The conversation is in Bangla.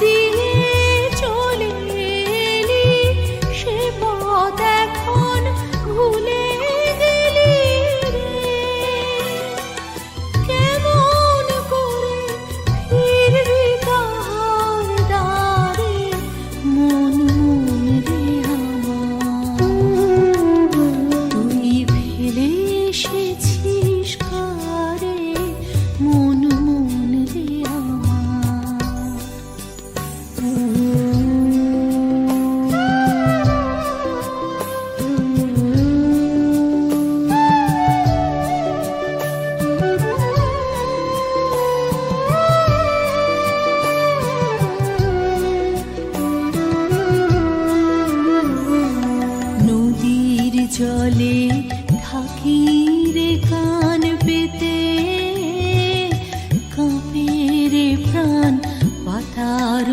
দিয়ে চলে এলি, সে পথ এখন ভুলে গেলি রে। কেমন করে ফিরবি তাহার দ্বারে, মন মন রে আমার। তুই ফেলে এসেছিস কারে, মন মন রে আমার। নদীর জলে থাকি রে কান পেতে, কাঁপে রে প্রাণ পাতার